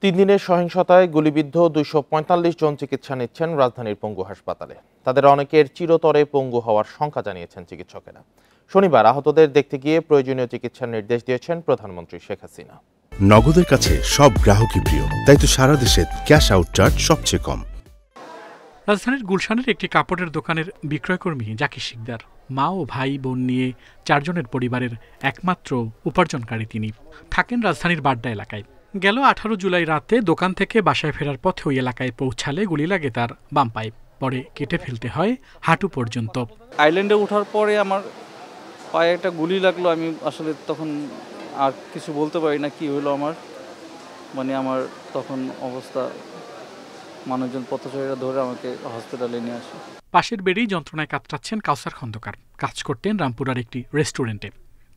3 দিনের সহিংসতায় গুলিবিদ্ধ 245 জন চিকিৎসা নিচ্ছেন রাজধানীর পঙ্গু হাসপাতালে। তাদের অনেকের চিরতরে পঙ্গু হওয়ার শঙ্কা জানিয়েছেন চিকিৎসকেরা। শনিবার আহতদের দেখতে গিয়ে প্রয়োজনীয় চিকিৎসার নির্দেশ দিয়েছেন প্রধানমন্ত্রী শেখ হাসিনা। নগদের কাছে সব গ্রাহকই প্রিয়, তাই তো সারা দেশে ক্যাশ আউট চার্জ সবচেয়ে কম। রাজধানীর গুলশানের একটি কাপড়ের দোকানের বিক্রয়কর্মী জাকির শিকদার। মা ও ভাই বোন নিয়ে 4 জনের পরিবারের একমাত্র উপার্জনকারী তিনি। থাকেন রাজধানীর বাড্ডা এলাকায়। গেল 18 জুলাই রাতে দোকান থেকে বাসায় ফেরার পথে ওই এলাকায় পৌঁছালে গুলি লাগে তার বাম পায়ে। পরে কেটে ফেলতে হয় হাঁটু পর্যন্ত। আইল্যান্ডে ওঠার পরে আমার পায়ে একটা গুলি লাগলো। আমি আসলে তখন আর কিছু বলতে পারি না কি হলো আমার। আমার তখন অবস্থা, মানুষজন পথচারীরা ধরে আমাকে হসপিটালে নিয়ে আসে। পাশের বেড়েই যন্ত্রণায় কাতরাচ্ছেন কাউসার খন্দকার। কাজ করতেন রামপুরার একটি রেস্টুরেন্টে।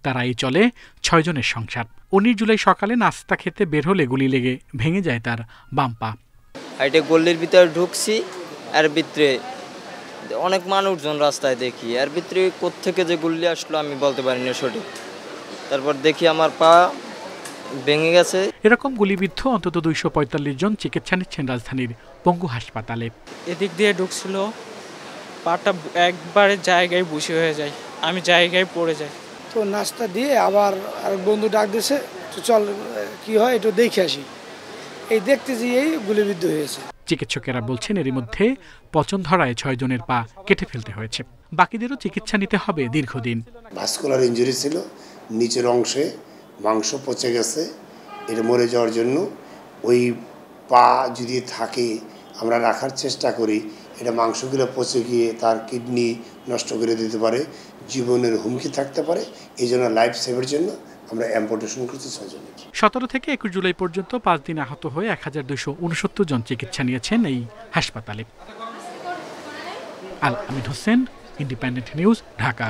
তারাই চলে 6 জনের সংসার। 19 জুলাই সকালে নাস্তা খেতে বের হলে গুলি লেগে ভেঙে যায় তার বাম পা। হাইটে গল্লির ভিতরে ঢুকছি, এর ভিতরে অনেক মানুষজন রাস্তায় দেখি, এর ভিতরে কোত্থেকে যে গুলি আসলো আমি বলতে পারি না সঠিক। তারপর দেখি আমার পা ভেঙে গেছে। এরকম গুলিবিদ্ধ অন্তত 245 জন চিকিৎসা নিচ্ছেন রাজধানীর পঙ্গু হাসপাতালে। এদিক দিয়ে ঢুকছিল, পাটা একবারে জায়গায় বসে হয়ে যায়, আমি জায়গায় পড়ে যাই। তো নাস্তা দিয়ে আবার আর বন্ধু ডাক দিয়েছে, তো চল কি হয় একটু দেখে আসি। এই দেখতে যেয়েই গুলিবিদ্ধ হয়েছে। চিকিৎসকেরা বলছেন এরই মধ্যে পচন ধরায় 6 জনের পা কেটে ফেলতে হয়েছে। বাকিদেরও চিকিৎসা নিতে হবে দীর্ঘদিন। ভাস্কুলার ইনজুরি ছিল, নিচের অংশে মাংস পচে গেছে। এটা মরে যাওয়ার জন্য ওই পা যদি থাকে আমরা রাখার চেষ্টা করি, এটা মাংসগুলো পচে গিয়ে তার কিডনি নষ্ট করে দিতে পারে, জীবনের হুমকি থাকতে পারে। এই জন্য লাইফ সেভের জন্য আমরা অ্যাম্পুটেশন করছি 6 জনের। 17 থেকে 21 জুলাই পর্যন্ত 5 দিন আহত হয়ে 1269 জন চিকিৎসা নিয়েছেন এই হাসপাতালে। আল আমিন হোসেন, ইন্ডিপেন্ডেন্ট নিউজ, ঢাকা।